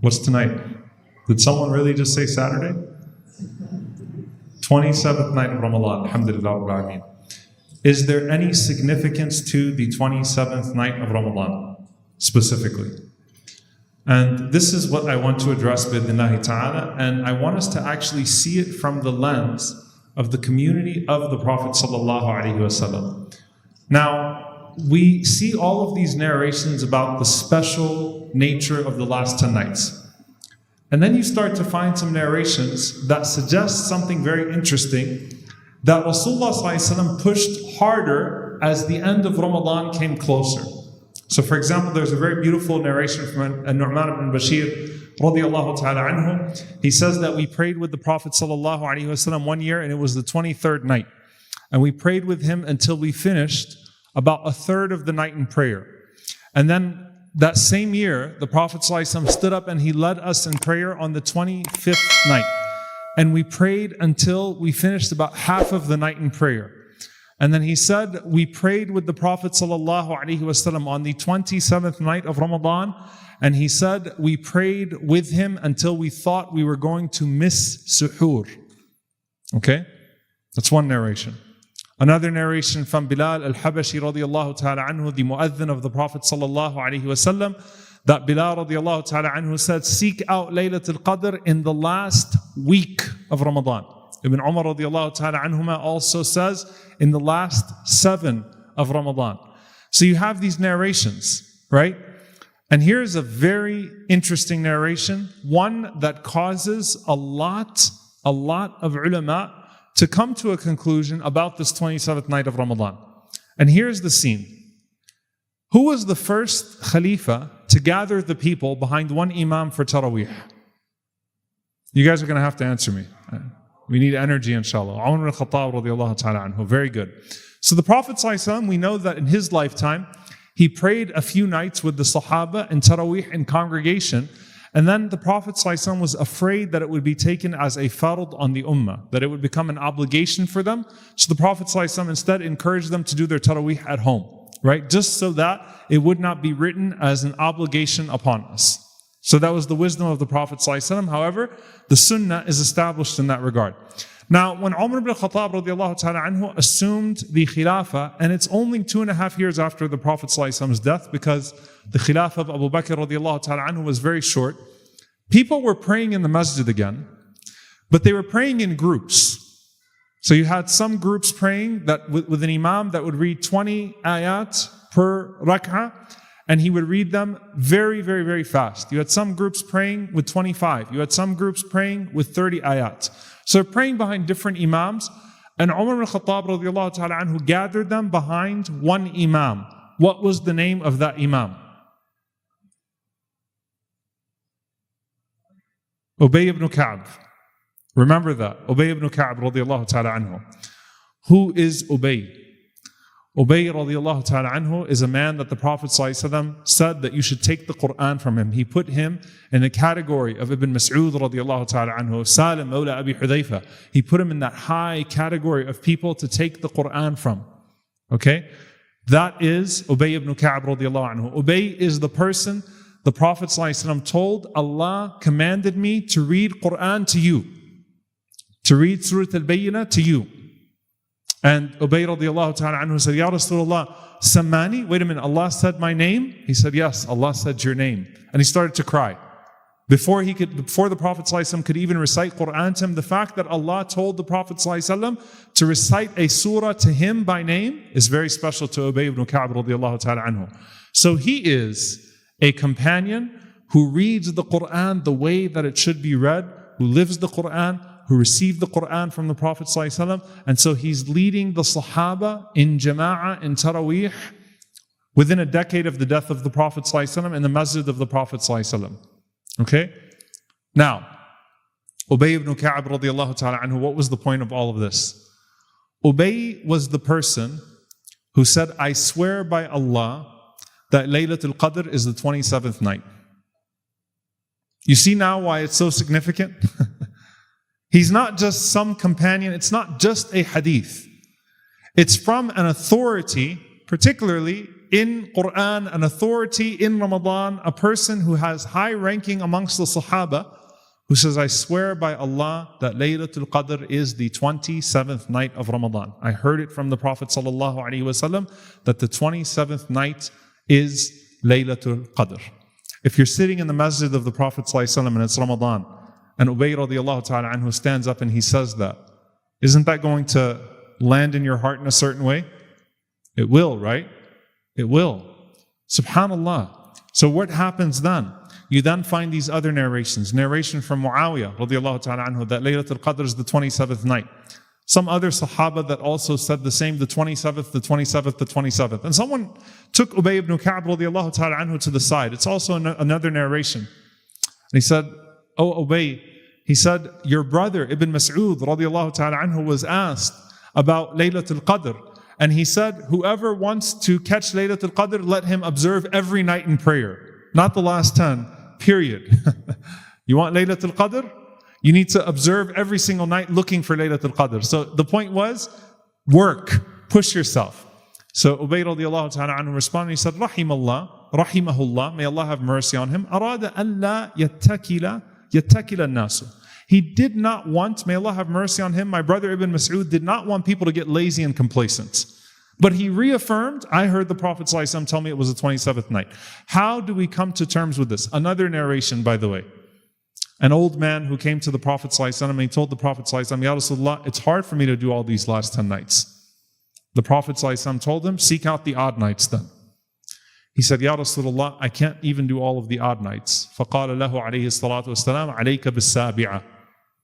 What's tonight? Did someone really just say Saturday? 27th night of Ramadan, alhamdulillah rabbil alameen. Is there any significance to the 27th night of Ramadan, specifically? And this is what I want to address bidnillahi ta'ala, and I want us to actually see it from the lens of the community of the Prophet sallallahu alaihi wasallam. Now, we see all of these narrations about the special nature of the last 10 nights. And then you start to find some narrations that suggest something very interesting, that Rasulullah sallallahu alaihi wasallam pushed harder as the end of Ramadan came closer. So for example, there's a very beautiful narration from Nu'man ibn Bashir radiyallahu ta'ala anhu. He says that we prayed with the Prophet sallallahu alaihi wasallam one year, and it was the 23rd night. And we prayed with him until we finished about a third of the night in prayer. And then that same year, the Prophet ﷺ stood up and he led us in prayer on the 25th night. And we prayed until we finished about half of the night in prayer. And then he said, we prayed with the Prophet ﷺ on the 27th night of Ramadan. And he said, we prayed with him until we thought we were going to miss suhoor. Okay? That's one narration. Another narration from Bilal al-Habashi radiyallahu ta'ala anhu, the mu'adhin of the Prophet sallallahu alaihi wasallam, that Bilal radiyallahu ta'ala anhu said, seek out Laylatul Qadr in the last week of Ramadan. Ibn Umar radiyallahu ta'ala anhuma also says, in the last 7 of Ramadan. So you have these narrations, right? And here's a very interesting narration, one that causes a lot of ulama to come to a conclusion about this 27th night of Ramadan. And here's the scene. Who was the first Khalifa to gather the people behind one Imam for Taraweeh? You guys are going to have to answer me. We need energy, inshallah. Umar ibn Khattab radiyallahu ta'ala anhu. Very good. So the Prophet ﷺ, we know that in his lifetime, he prayed a few nights with the Sahaba in Taraweeh in congregation. And then the Prophet ﷺ was afraid that it would be taken as a fard on the ummah, that it would become an obligation for them. So the Prophet ﷺ instead encouraged them to do their taraweeh at home, right? Just so that it would not be written as an obligation upon us. So that was the wisdom of the Prophet ﷺ. However, the sunnah is established in that regard. Now, when Umar ibn Khattab radiyallahu ta'ala anhu assumed the khilafah, and it's only 2.5 years after the Prophet ﷺ's death, because the khilafah of Abu Bakr radiyallahu ta'ala anhu was very short, people were praying in the masjid again, but they were praying in groups. So you had some groups praying that with an imam that would read 20 ayat per rak'ah, and he would read them very, very, very fast. You had some groups praying with 25. You had some groups praying with 30 ayat. So praying behind different imams, and Umar ibn Khattab radiyallahu ta'ala anhu gathered them behind one imam. What was the name of that imam? Ubay ibn Ka'b. Remember that. Ubay ibn Ka'b radiyallahu ta'ala anhu. Who is Ubay? Ubay radiyallahu ta'ala anhu is a man that the Prophet ﷺ said that you should take the Quran from him. He put him in the category of Ibn Mas'ud radiyallahu ta'ala anhu, Salim mawla Abi Hudayfa. He put him in that high category of people to take the Quran from. Okay? That is Ubay ibn Ka'b radiyallahu anhu. Ubay is the person the Prophet ﷺ told, Allah commanded me to read Quran to you. To read Surah Al-Bayyinah to you. And Ubay radiallahu ta'ala anhu said, Ya Rasulullah, Sammani? Wait a minute, Allah said my name? He said, yes, Allah said your name. And he started to cry. Before the Prophet ﷺ could even recite Quran to him, the fact that Allah told the Prophet ﷺ to recite a surah to him by name is very special to Ubay ibn Ka'b radiallahu ta'ala anhu. So he is a companion who reads the Quran the way that it should be read, who lives the Quran, who received the Quran from the Prophet ﷺ, and so he's leading the Sahaba in Jama'ah, in Taraweeh, within a decade of the death of the Prophet ﷺ in the masjid of the Prophet ﷺ. Okay? Now, Ubay ibn Ka'b radiyallahu ta'ala anhu, what was the point of all of this? Ubay was the person who said, I swear by Allah that Laylatul Qadr is the 27th night. You see now why it's so significant? He's not just some companion, it's not just a hadith. It's from an authority, particularly in Quran, an authority in Ramadan, a person who has high ranking amongst the Sahaba, who says, I swear by Allah that Laylatul Qadr is the 27th night of Ramadan. I heard it from the Prophet ﷺ that the 27th night is Laylatul Qadr. If you're sitting in the masjid of the Prophet ﷺ and it's Ramadan, and Ubay radiallahu ta'ala anhu stands up and he says that, isn't that going to land in your heart in a certain way? It will, right? It will. Subhanallah. So what happens then? You then find these other narrations. Narration from Muawiyah radiallahu ta'ala anhu that Laylatul Qadr is the 27th night. Some other Sahaba that also said the same, the 27th, the 27th, the 27th. And someone took Ubay ibn Ka'b radiallahu ta'ala anhu to the side. It's also another narration. And he said, Oh Ubay, he said, your brother Ibn Mas'ud radiallahu ta'ala anhu was asked about Laylatul Qadr. And he said, whoever wants to catch Laylatul Qadr, let him observe every night in prayer. Not the last 10, period. You want Laylatul Qadr? You need to observe every single night looking for Laylatul Qadr. So the point was, work, push yourself. So Ubay radiallahu ta'ala anhu responded, he said, rahimahullah, may Allah have mercy on him, arada an la yattakila nasu. He did not want, may Allah have mercy on him, my brother Ibn Mas'ud did not want people to get lazy and complacent. But he reaffirmed, I heard the Prophet ﷺ tell me it was the 27th night. How do we come to terms with this? Another narration, by the way. An old man who came to the Prophet ﷺ and he told the Prophet ﷺ, Ya Rasulullah, it's hard for me to do all these last 10 nights. The Prophet ﷺ told him, seek out the odd nights then. He said, Ya Rasulullah, I can't even do all of the odd nights. فَقَالَ لَهُ عَلَيْهِ الصَّلَاةُ وَالسَّلَامُ عَلَيْكَ بِالسَّابِعَةِ